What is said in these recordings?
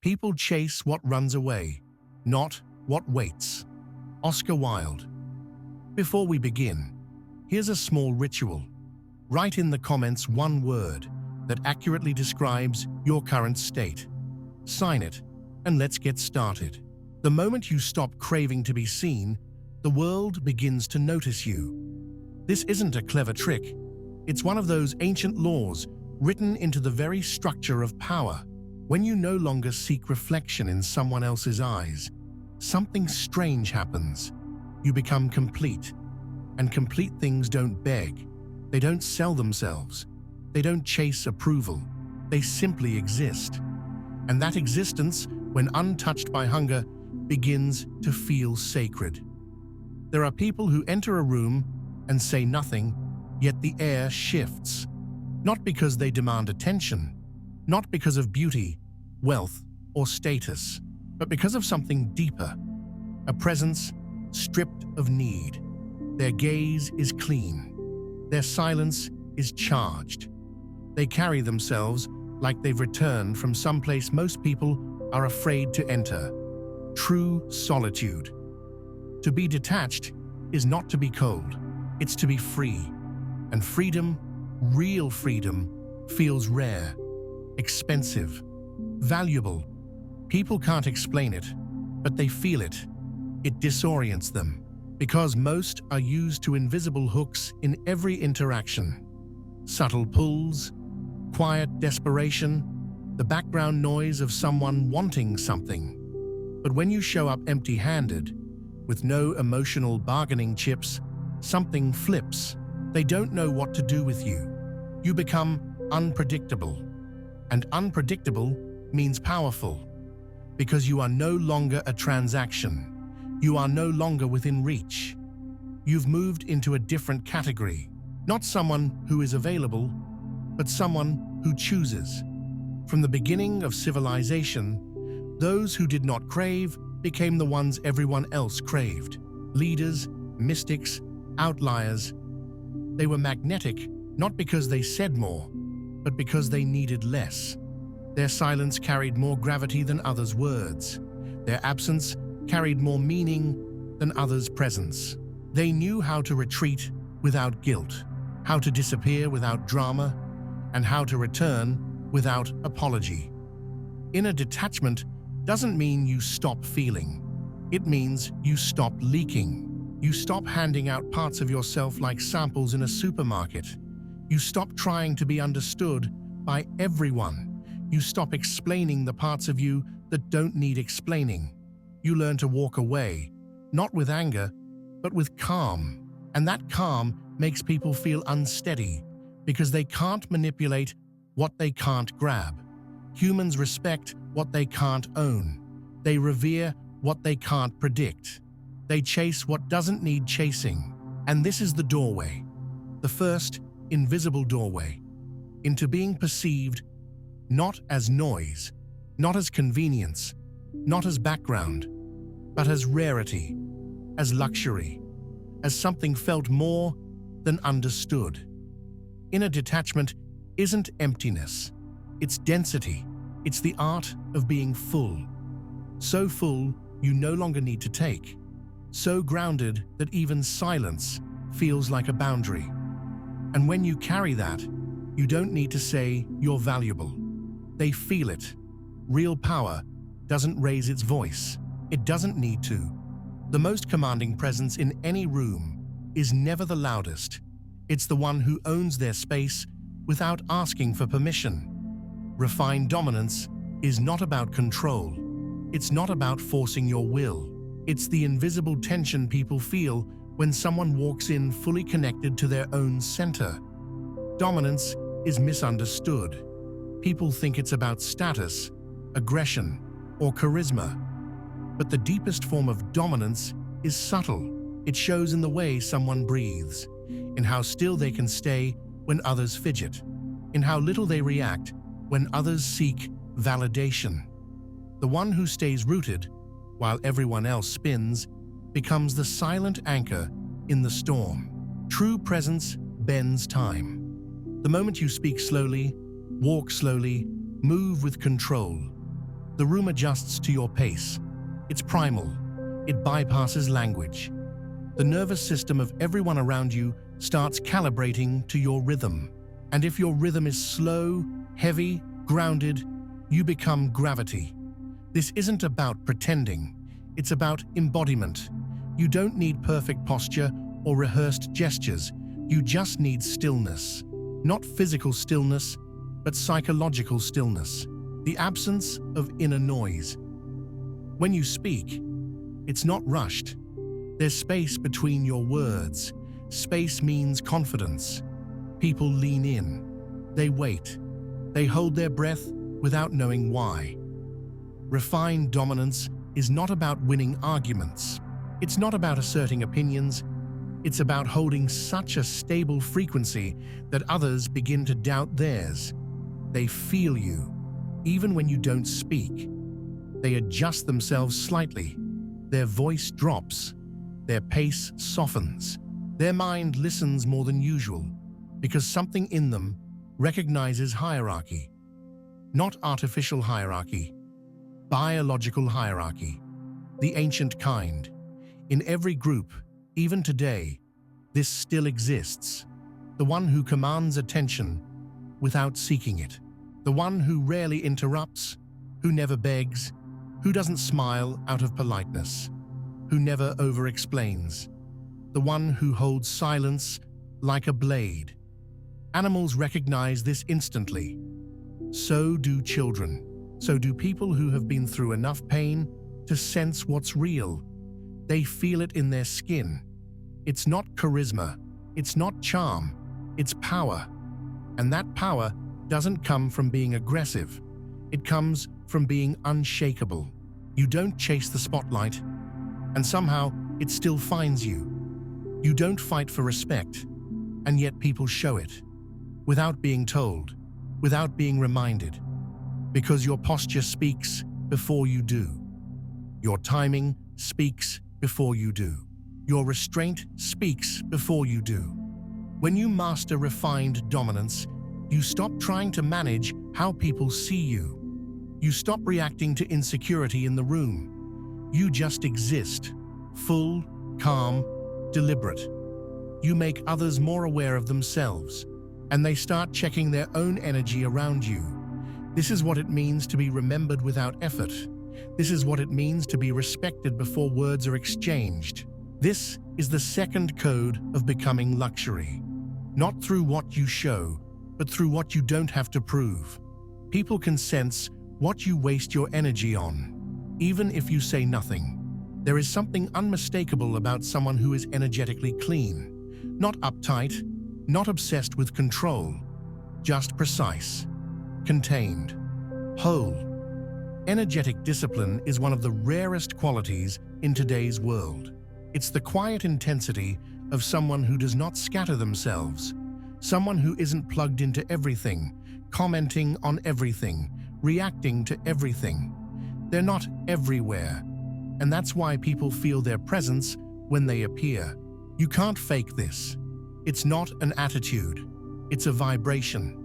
People chase what runs away, not what waits. Oscar Wilde. Before we begin, here's a small ritual. Write in the comments one word that accurately describes your current state. Sign it, and let's get started. The moment you stop craving to be seen, the world begins to notice you. This isn't a clever trick. It's one of those ancient laws written into the very structure of power. When you no longer seek reflection in someone else's eyes, something strange happens. You become complete. And complete things don't beg. They don't sell themselves. They don't chase approval. They simply exist. And that existence, when untouched by hunger, begins to feel sacred. There are people who enter a room and say nothing, yet the air shifts. Not because they demand attention, not because of beauty, wealth, or status, but because of something deeper. A presence stripped of need. Their gaze is clean. Their silence is charged. They carry themselves like they've returned from someplace most people are afraid to enter. True solitude. To be detached is not to be cold. It's to be free. And freedom, real freedom, feels rare, expensive, valuable. People can't explain it, but they feel it. It disorients them, because most are used to invisible hooks in every interaction. Subtle pulls, quiet desperation, the background noise of someone wanting something. But when you show up empty-handed, with no emotional bargaining chips, something flips. They don't know what to do with you. You become unpredictable. And unpredictable means powerful, because you are no longer a transaction. You are no longer within reach. You've moved into a different category, not someone who is available, but someone who chooses. From the beginning of civilization, those who did not crave became the ones everyone else craved. Leaders, mystics, outliers. They were magnetic, not because they said more, but because they needed less. Their silence carried more gravity than others' words. Their absence carried more meaning than others' presence. They knew how to retreat without guilt, how to disappear without drama, and how to return without apology. Inner detachment doesn't mean you stop feeling. It means you stop leaking. You stop handing out parts of yourself like samples in a supermarket. You stop trying to be understood by everyone. You stop explaining the parts of you that don't need explaining. You learn to walk away, not with anger, but with calm. And that calm makes people feel unsteady because they can't manipulate what they can't grab. Humans respect what they can't own. They revere what they can't predict. They chase what doesn't need chasing. And this is the doorway, the first invisible doorway, into being perceived not as noise, not as convenience, not as background, but as rarity, as luxury, as something felt more than understood. Inner detachment isn't emptiness, it's density. It's the art of being full. So full you no longer need to take. So grounded that even silence feels like a boundary. And when you carry that, you don't need to say you're valuable. They feel it. Real power doesn't raise its voice. It doesn't need to. The most commanding presence in any room is never the loudest. It's the one who owns their space without asking for permission. Refined dominance is not about control. It's not about forcing your will. It's the invisible tension people feel when someone walks in fully connected to their own center. Dominance is misunderstood. People think it's about status, aggression, or charisma. But the deepest form of dominance is subtle. It shows in the way someone breathes, in how still they can stay when others fidget, in how little they react when others seek validation. The one who stays rooted, while everyone else spins, becomes the silent anchor in the storm. True presence bends time. The moment you speak slowly, walk slowly, move with control, The room adjusts to your pace. It's primal. It bypasses language. The nervous system of everyone around you starts calibrating to your rhythm. And if your rhythm is slow, heavy, grounded, you become gravity. This isn't about pretending. It's about embodiment. You don't need perfect posture or rehearsed gestures. You just need stillness. Not physical stillness, but psychological stillness. The absence of inner noise. When you speak, it's not rushed. There's space between your words. Space means confidence. People lean in. They wait. They hold their breath without knowing why. Refined dominance is not about winning arguments. It's not about asserting opinions. It's about holding such a stable frequency that others begin to doubt theirs. They feel you, even when you don't speak. They adjust themselves slightly. Their voice drops. Their pace softens. Their mind listens more than usual, because something in them recognizes hierarchy. Not artificial hierarchy, biological hierarchy, the ancient kind. In every group, even today, this still exists. The one who commands attention without seeking it. The one who rarely interrupts, who never begs, who doesn't smile out of politeness, who never over-explains. The one who holds silence like a blade. Animals recognize this instantly. So do children. So do people who have been through enough pain to sense what's real. They feel it in their skin. It's not charisma. It's not charm. It's power. And that power doesn't come from being aggressive. It comes from being unshakable. You don't chase the spotlight, and somehow it still finds you. You don't fight for respect, and yet people show it. Without being told, without being reminded. Because your posture speaks before you do. Your timing speaks before you do. Your restraint speaks before you do. When you master refined dominance, you stop trying to manage how people see you. You stop reacting to insecurity in the room. You just exist, full, calm, deliberate. You make others more aware of themselves, and they start checking their own energy around you. This is what it means to be remembered without effort. This is what it means to be respected before words are exchanged. This is the second code of becoming luxury. Not through what you show, but through what you don't have to prove. People can sense what you waste your energy on, even if you say nothing. There is something unmistakable about someone who is energetically clean, not uptight, not obsessed with control, just precise, contained, whole. Energetic discipline is one of the rarest qualities in today's world. It's the quiet intensity of someone who does not scatter themselves, someone who isn't plugged into everything, commenting on everything, reacting to everything. They're not everywhere, and that's why people feel their presence when they appear. You can't fake this. It's not an attitude. It's a vibration.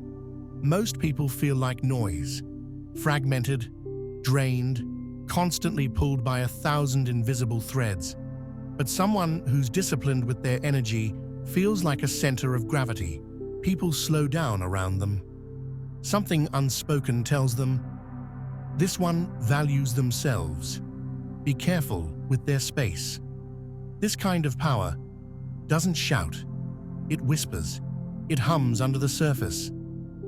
Most people feel like noise, fragmented, drained, constantly pulled by 1,000 invisible threads. But someone who's disciplined with their energy feels like a center of gravity. People slow down around them. Something unspoken tells them, this one values themselves. Be careful with their space. This kind of power doesn't shout. It whispers. It hums under the surface.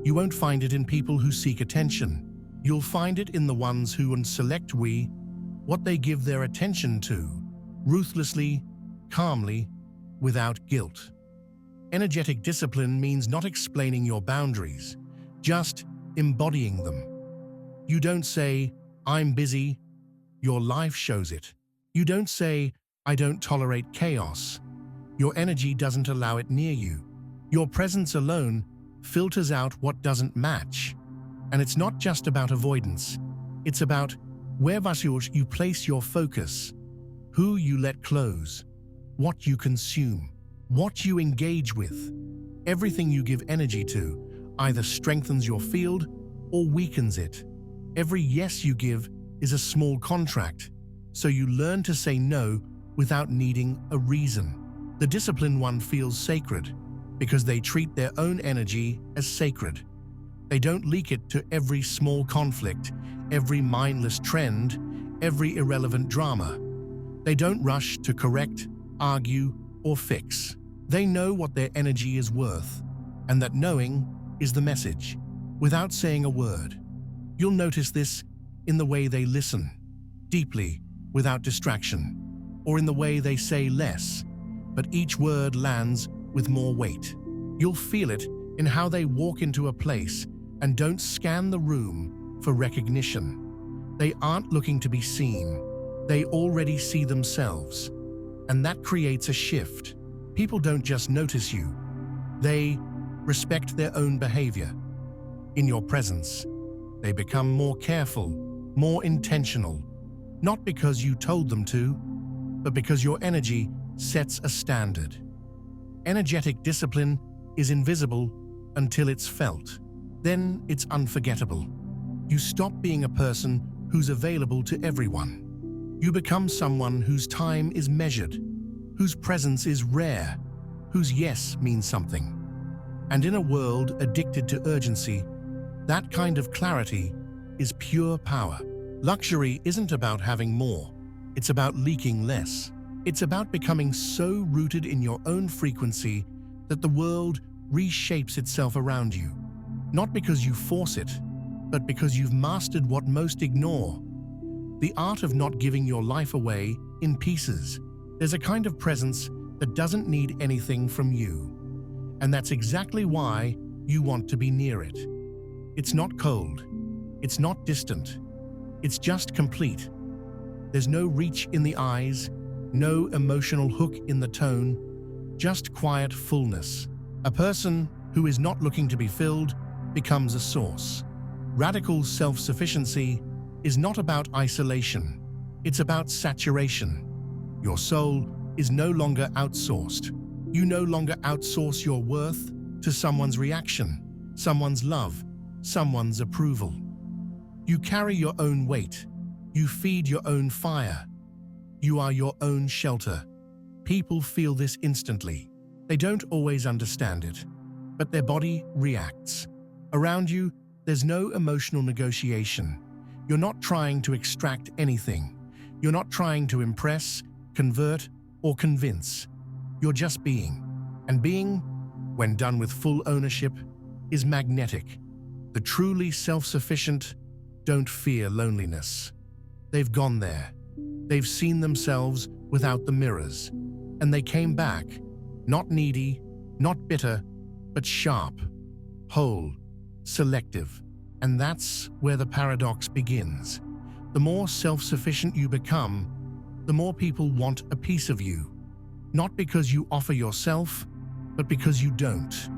You won't find it in people who seek attention. You'll find it in the ones who select what they give their attention to, ruthlessly, calmly, without guilt. Energetic discipline means not explaining your boundaries, just embodying them. You don't say, I'm busy. Your life shows it. You don't say, I don't tolerate chaos. Your energy doesn't allow it near you. Your presence alone filters out what doesn't match. And it's not just about avoidance. It's about where you place your focus, who you let close, what you consume, what you engage with. Everything you give energy to either strengthens your field or weakens it. Every yes you give is a small contract, so you learn to say no without needing a reason. The disciplined one feels sacred because they treat their own energy as sacred. They don't leak it to every small conflict, every mindless trend, every irrelevant drama. They don't rush to correct, argue, or fix. They know what their energy is worth, and that knowing is the message, without saying a word. You'll notice this in the way they listen, deeply, without distraction, or in the way they say less, but each word lands with more weight. You'll feel it in how they walk into a place and don't scan the room for recognition. They aren't looking to be seen. They already see themselves. And that creates a shift. People don't just notice you. They respect their own behavior. In your presence, they become more careful, more intentional, not because you told them to, but because your energy sets a standard. Energetic discipline is invisible until it's felt. Then it's unforgettable. You stop being a person who's available to everyone. You become someone whose time is measured, whose presence is rare, whose yes means something. And in a world addicted to urgency, that kind of clarity is pure power. Luxury isn't about having more. It's about leaking less. It's about becoming so rooted in your own frequency that the world reshapes itself around you. Not because you force it, but because you've mastered what most ignore. The art of not giving your life away in pieces. There's a kind of presence that doesn't need anything from you. And that's exactly why you want to be near it. It's not cold. It's not distant. It's just complete. There's no reach in the eyes, no emotional hook in the tone, just quiet fullness. A person who is not looking to be filled becomes a source. Radical self-sufficiency is not about isolation. It's about saturation. Your soul is no longer outsourced. You no longer outsource your worth to someone's reaction, someone's love, someone's approval. You carry your own weight. You feed your own fire. You are your own shelter. People feel this instantly. They don't always understand it, but their body reacts. Around you, there's no emotional negotiation. You're not trying to extract anything. You're not trying to impress, convert, or convince. You're just being. And being, when done with full ownership, is magnetic. The truly self-sufficient don't fear loneliness. They've gone there. They've seen themselves without the mirrors. And they came back, not needy, not bitter, but sharp, whole, selective. And that's where the paradox begins. The more self-sufficient you become, the more people want a piece of you. Not because you offer yourself, but because you don't.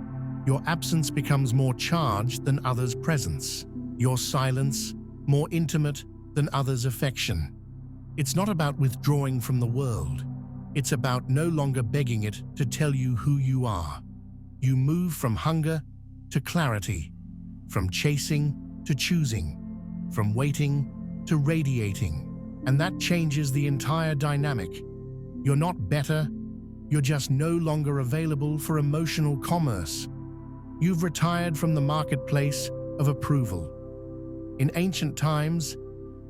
Your absence becomes more charged than others' presence. Your silence more intimate than others' affection. It's not about withdrawing from the world. It's about no longer begging it to tell you who you are. You move from hunger to clarity, from chasing to choosing, from waiting to radiating. And that changes the entire dynamic. You're not better, you're just no longer available for emotional commerce. You've retired from the marketplace of approval. In ancient times,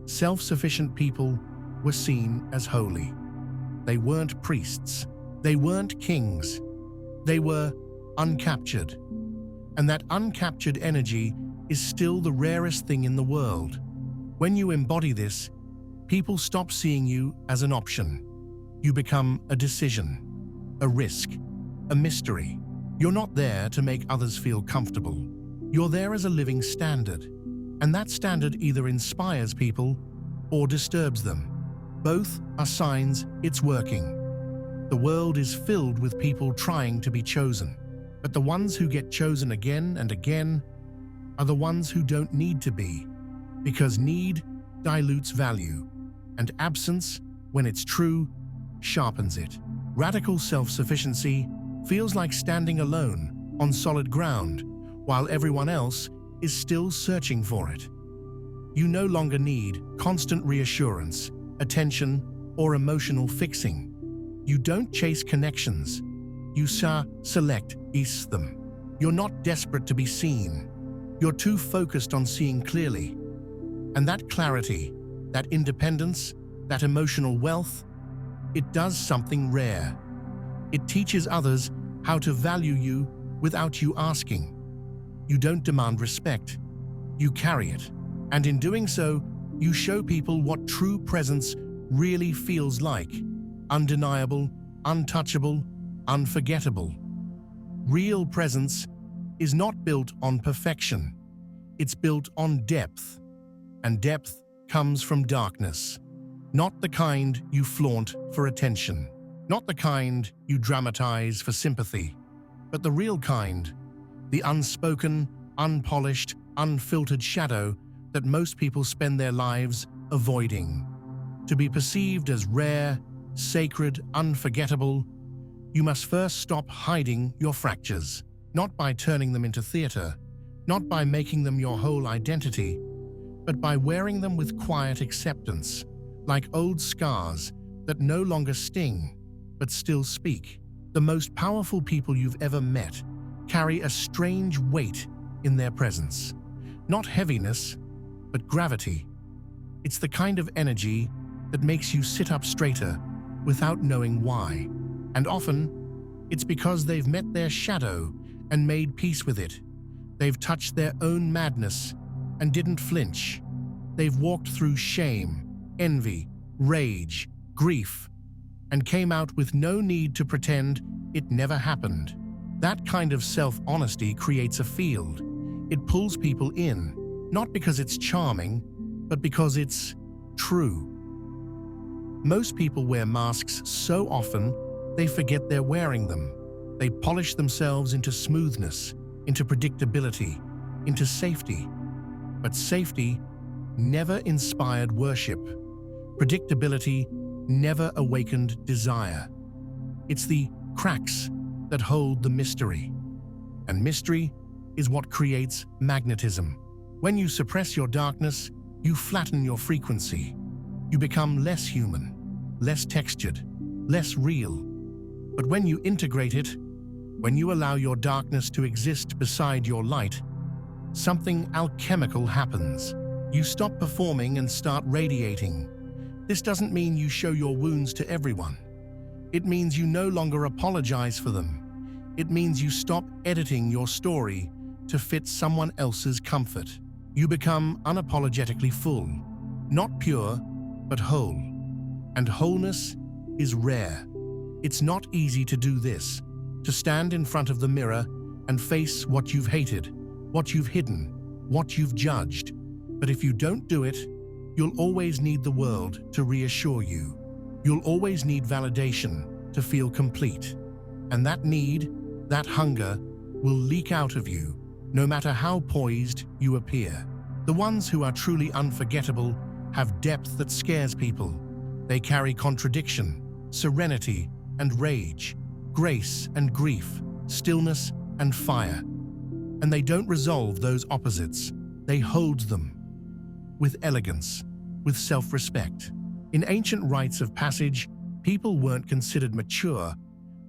self-sufficient people were seen as holy. They weren't priests. They weren't kings. They were uncaptured. And that uncaptured energy is still the rarest thing in the world. When you embody this, people stop seeing you as an option. You become a decision, a risk, a mystery. You're not there to make others feel comfortable. You're there as a living standard. And that standard either inspires people or disturbs them. Both are signs it's working. The world is filled with people trying to be chosen. But the ones who get chosen again and again are the ones who don't need to be, because need dilutes value, and absence, when it's true, sharpens it. Radical self-sufficiency feels like standing alone on solid ground, while everyone else is still searching for it. You no longer need constant reassurance, attention, or emotional fixing. You don't chase connections. You select them. You're not desperate to be seen. You're too focused on seeing clearly. And that clarity, that independence, that emotional wealth, it does something rare. It teaches others how to value you without you asking. You don't demand respect. You carry it. And in doing so, you show people what true presence really feels like. Undeniable, untouchable, unforgettable. Real presence is not built on perfection. It's built on depth. And depth comes from darkness. Not the kind you flaunt for attention. Not the kind you dramatize for sympathy. But the real kind. The unspoken, unpolished, unfiltered shadow that most people spend their lives avoiding. To be perceived as rare, sacred, unforgettable, you must first stop hiding your fractures, not by turning them into theater, not by making them your whole identity, but by wearing them with quiet acceptance, like old scars that no longer sting, but still speak. The most powerful people you've ever met carry a strange weight in their presence. Not heaviness, but gravity. It's the kind of energy that makes you sit up straighter without knowing why. And often, it's because they've met their shadow and made peace with it. They've touched their own madness and didn't flinch. They've walked through shame, envy, rage, grief, and came out with no need to pretend it never happened. That kind of self-honesty creates a field. It pulls people in, not because it's charming, but because it's true. Most people wear masks so often, they forget they're wearing them. They polish themselves into smoothness, into predictability, into safety. But safety never inspired worship. Predictability never awakened desire. It's the cracks that hold the mystery. And mystery is what creates magnetism. When you suppress your darkness, you flatten your frequency. You become less human, less textured, less real. But when you integrate it, when you allow your darkness to exist beside your light, something alchemical happens. You stop performing and start radiating. This doesn't mean you show your wounds to everyone. It means you no longer apologize for them. It means you stop editing your story to fit someone else's comfort. You become unapologetically full, not pure, but whole. And wholeness is rare. It's not easy to do this, to stand in front of the mirror and face what you've hated, what you've hidden, what you've judged. But if you don't do it, you'll always need the world to reassure you. You'll always need validation to feel complete. And that need, that hunger, will leak out of you, no matter how poised you appear. The ones who are truly unforgettable have depth that scares people. They carry contradiction, serenity and rage, grace and grief, stillness and fire. And they don't resolve those opposites. They hold them with elegance, with self-respect. In ancient rites of passage, people weren't considered mature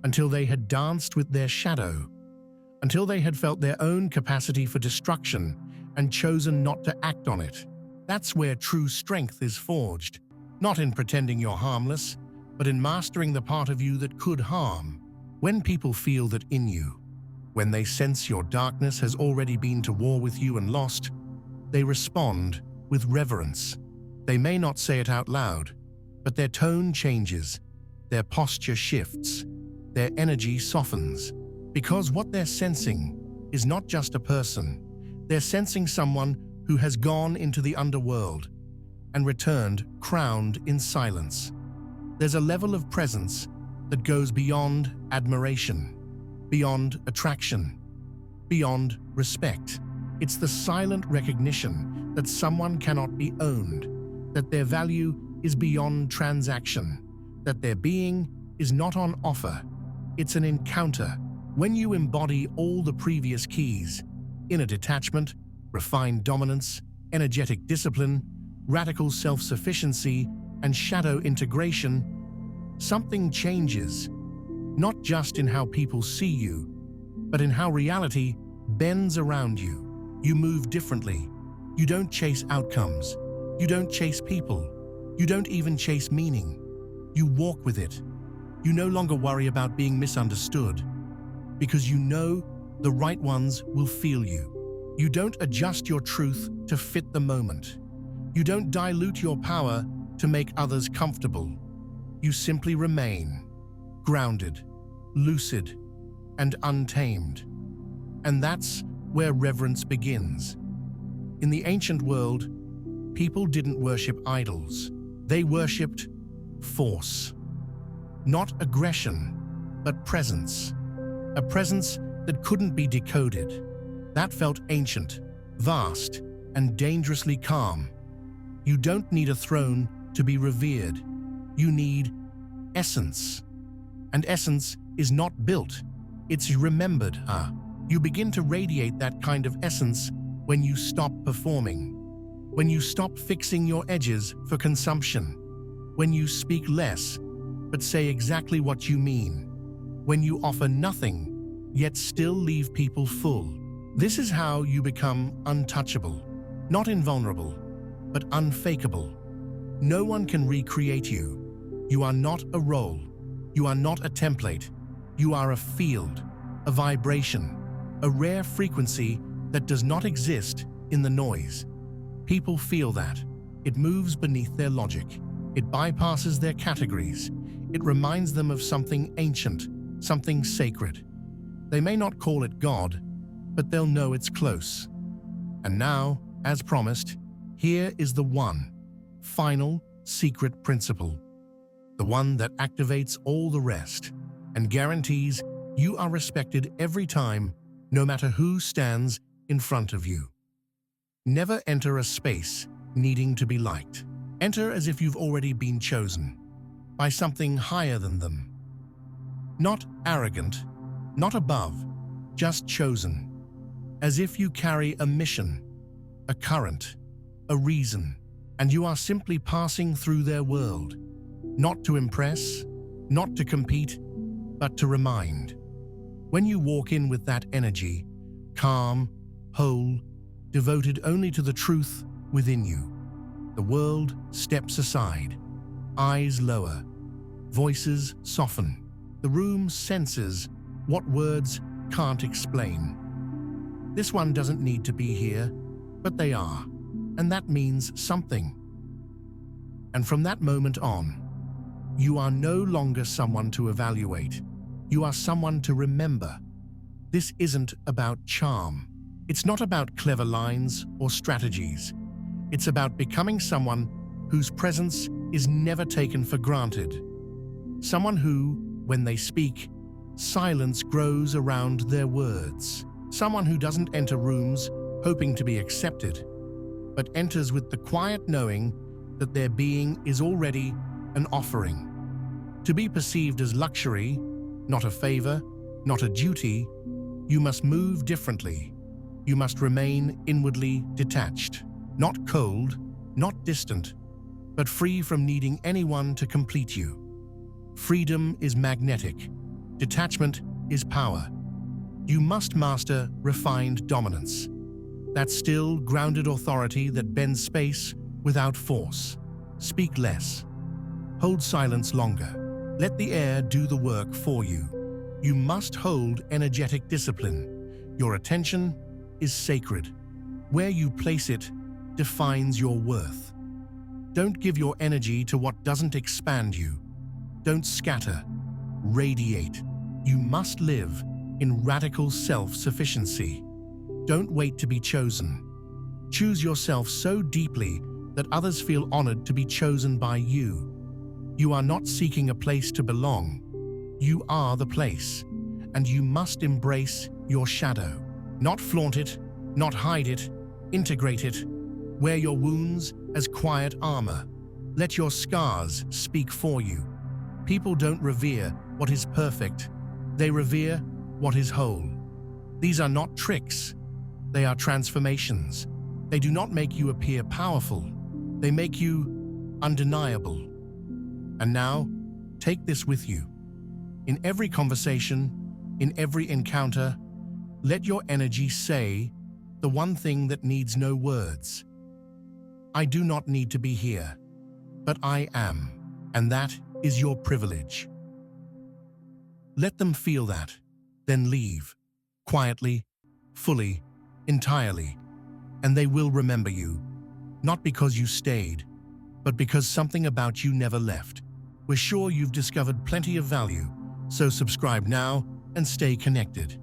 until they had danced with their shadow, until they had felt their own capacity for destruction and chosen not to act on it. That's where true strength is forged, not in pretending you're harmless, but in mastering the part of you that could harm. When people feel that in you, when they sense your darkness has already been to war with you and lost, they respond with reverence. They may not say it out loud, but their tone changes, their posture shifts, their energy softens, because what they're sensing is not just a person. They're sensing someone who has gone into the underworld and returned crowned in silence. There's a level of presence that goes beyond admiration, beyond attraction, beyond respect. It's the silent recognition that someone cannot be owned, that their value is beyond transaction, that their being is not on offer. It's an encounter. When you embody all the previous keys, inner detachment, refined dominance, energetic discipline, radical self-sufficiency, and shadow integration, something changes, not just in how people see you, but in how reality bends around you. You move differently. You don't chase outcomes. You don't chase people. You don't even chase meaning. You walk with it. You no longer worry about being misunderstood, because you know the right ones will feel you. You don't adjust your truth to fit the moment. You don't dilute your power to make others comfortable. You simply remain grounded, lucid, and untamed. And that's where reverence begins. In the ancient world, people didn't worship idols. They worshipped force. Not aggression, but presence. A presence that couldn't be decoded. That felt ancient, vast, and dangerously calm. You don't need a throne to be revered. You need essence. And essence is not built, it's remembered. You begin to radiate that kind of essence when you stop performing. When you stop fixing your edges for consumption. When you speak less, but say exactly what you mean. When you offer nothing, yet still leave people full. This is how you become untouchable. Not invulnerable, but unfakeable. No one can recreate you. You are not a role. You are not a template. You are a field, a vibration, a rare frequency that does not exist in the noise. People feel that. It moves beneath their logic. It bypasses their categories. It reminds them of something ancient, something sacred. They may not call it God, but they'll know it's close. And now, as promised, here is the one, final, secret principle. The one that activates all the rest and guarantees you are respected every time, no matter who stands in front of you. Never enter a space needing to be liked. Enter as if you've already been chosen by something higher than them. Not arrogant, not above, just chosen. As if you carry a mission, a current, a reason, and you are simply passing through their world. Not to impress, not to compete, but to remind. When you walk in with that energy, calm, whole, devoted only to the truth within you, the world steps aside, eyes lower, voices soften. The room senses what words can't explain. This one doesn't need to be here, but they are, and that means something. And from that moment on, you are no longer someone to evaluate. You are someone to remember. This isn't about charm. It's not about clever lines or strategies. It's about becoming someone whose presence is never taken for granted. Someone who, when they speak, silence grows around their words. Someone who doesn't enter rooms hoping to be accepted, but enters with the quiet knowing that their being is already an offering. To be perceived as luxury, not a favor, not a duty, you must move differently. You must remain inwardly detached, not cold, not distant, but free from needing anyone to complete you. Freedom is magnetic. Detachment is power. You must master refined dominance. That still, grounded authority that bends space without force. Speak less. Hold silence longer. Let the air do the work for you. You must hold energetic discipline. Your attention is sacred. Where you place it defines your worth. Don't give your energy to what doesn't expand you. Don't scatter. Radiate. You must live in radical self-sufficiency. Don't wait to be chosen. Choose yourself so deeply that others feel honored to be chosen by you. You are not seeking a place to belong. You are the place, and you must embrace your shadow. Not flaunt it, not hide it, integrate it. Wear your wounds as quiet armor. Let your scars speak for you. People don't revere what is perfect. They revere what is whole. These are not tricks. They are transformations. They do not make you appear powerful. They make you undeniable. And now, take this with you. In every conversation, in every encounter, let your energy say the one thing that needs no words. I do not need to be here, but I am, and that is your privilege. Let them feel that, then leave, quietly, fully, entirely, and they will remember you, not because you stayed, but because something about you never left. We're sure you've discovered plenty of value, so subscribe now and stay connected.